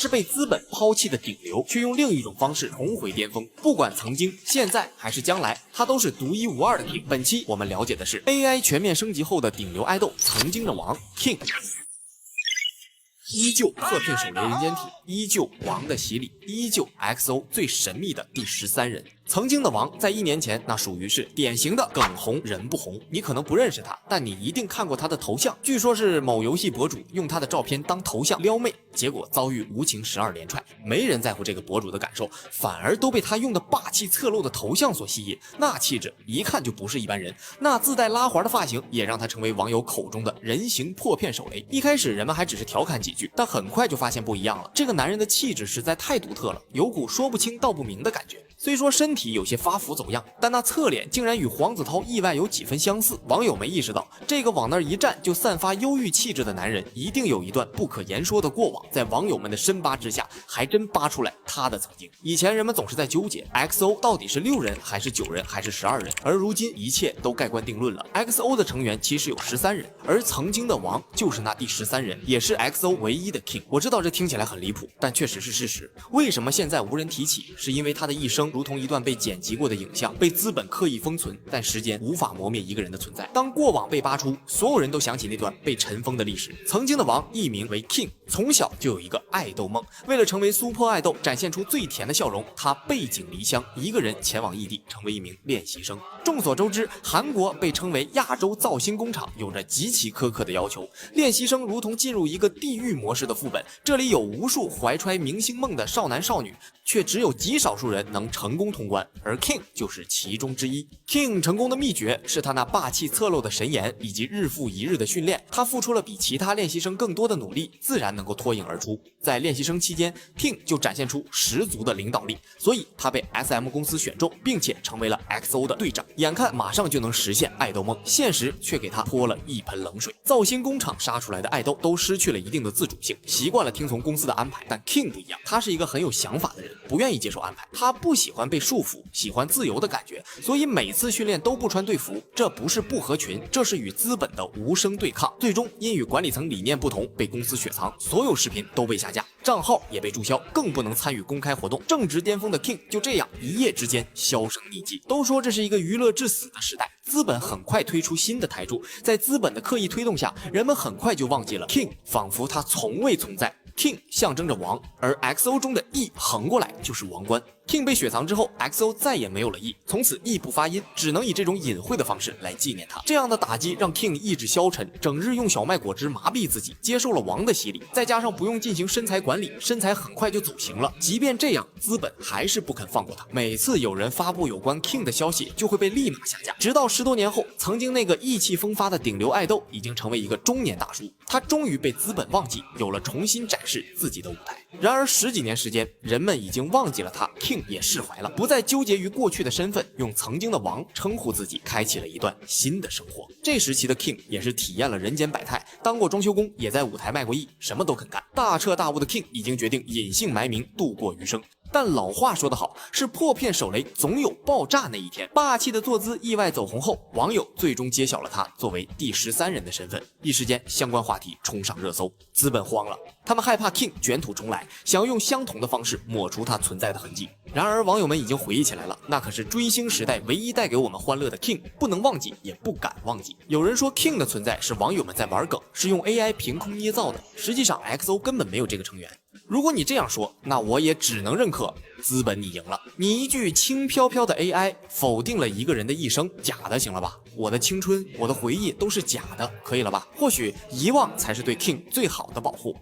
是被资本抛弃的顶流，却用另一种方式重回巅峰。不管曾经、现在还是将来，他都是独一无二的 King。本期我们了解的是 AI 全面升级后的顶流爱豆，曾经的王 King。依旧破片手雷人间体，依旧王的洗礼，依旧 XO 最神秘的第13人。曾经的王在1年前那属于是典型的梗红人不红，你可能不认识他，但你一定看过他的头像，据说是某游戏博主用他的照片当头像撩妹，结果遭遇无情12连踹。没人在乎这个博主的感受，反而都被他用的霸气侧漏的头像所吸引，那气质一看就不是一般人，那自带拉环的发型也让他成为网友口中的人形破片手雷。一开始人们还只是调侃几句，但很快就发现不一样了，这个男人的气质实在太独特了，有股说不清道不明的感觉。虽说身体有些发福走样，但那侧脸竟然与黄子韬意外有几分相似。网友们意识到，这个往那儿一站就散发忧郁气质的男人，一定有一段不可言说的过往。在网友们的深扒之下，还真扒出来他的曾经。以前人们总是在纠结 XO 到底是6人还是9人还是12人，而如今一切都盖棺定论了。XO 的成员其实有13人，而曾经的王就是那第13人，也是 XO 唯一的 King。我知道这听起来很离谱，但确实是事实。为什么现在无人提起？是因为他的一生如同一段被剪辑过的影像，被资本刻意封存，但时间无法磨灭一个人的存在。当过往被扒出，所有人都想起那段被尘封的历史。曾经的王艺名为 King， 从小就有一个爱豆梦，为了成为苏破爱豆，展现出最甜的笑容，他背井离乡，一个人前往异地，成为一名练习生。众所周知，韩国被称为亚洲造星工厂，有着极其苛刻的要求。练习生如同进入一个地狱模式的副本，这里有无数怀揣明星梦的少男少女，却只有极少数人能成功通关，而 King 就是其中之一。King 成功的秘诀是他那霸气侧漏的神颜，以及日复一日的训练。他付出了比其他练习生更多的努力，自然能够脱颖而出。在练习生期间， King 就展现出十足的领导力，所以他被 SM 公司选中，并且成为了 XO 的队长。眼看马上就能实现爱豆梦，现实却给他泼了一盆冷水。造星工厂杀出来的爱豆都失去了一定的自主性，习惯了听从公司的安排，但 King 不一样，他是一个很有想法的人，不愿意接受安排，他不喜欢被束缚，喜欢自由的感觉，所以每次训练都不穿队服。这不是不合群，这是与资本的无声对抗。最终因与管理层理念不同，被公司雪藏，所有视频都被下架，账号也被注销，更不能参与公开活动。正值巅峰的 King 就这样一夜之间销声匿迹。都说这是一个娱乐至死的时代，资本很快推出新的台柱，在资本的刻意推动下，人们很快就忘记了 King， 仿佛他从未存在。King 象征着王，而 XO 中的 E 横过来就是王冠。King 被雪藏之后， XO 再也没有了 E， 从此 E 不发音，只能以这种隐晦的方式来纪念他。这样的打击让 King 意志消沉，整日用小麦果汁麻痹自己，接受了王的洗礼，再加上不用进行身材管理，身材很快就走形了。即便这样，资本还是不肯放过他。每次有人发布有关 King 的消息，就会被立马下架。直到10多年后，曾经那个意气风发的顶流爱豆，已经成为一个中年大叔，他终于被资本忘记，有了重新展示自己的舞台。然而10几年时间，人们已经忘记了他， King 也释怀了，不再纠结于过去的身份，用曾经的王称呼自己，开启了一段新的生活。这时期的 King 也是体验了人间百态，当过装修工，也在舞台卖过艺，什么都肯干。大彻大悟的 King 已经决定隐姓埋名度过余生。但老话说得好，是破片手雷总有爆炸那一天。霸气的坐姿意外走红后，网友最终揭晓了他作为第13人的身份，一时间相关话题冲上热搜。资本慌了，他们害怕 King 卷土重来，想要用相同的方式抹除他存在的痕迹。然而网友们已经回忆起来了，那可是追星时代唯一带给我们欢乐的 King， 不能忘记也不敢忘记。有人说 King 的存在是网友们在玩梗，是用 AI 凭空捏造的，实际上 XO 根本没有这个成员。如果你这样说，那我也只能认可资本你赢了。你一句轻飘飘的 AI 否定了一个人的一生，假的行了吧？我的青春，我的回忆都是假的，可以了吧？或许遗忘才是对 King 最好的保护。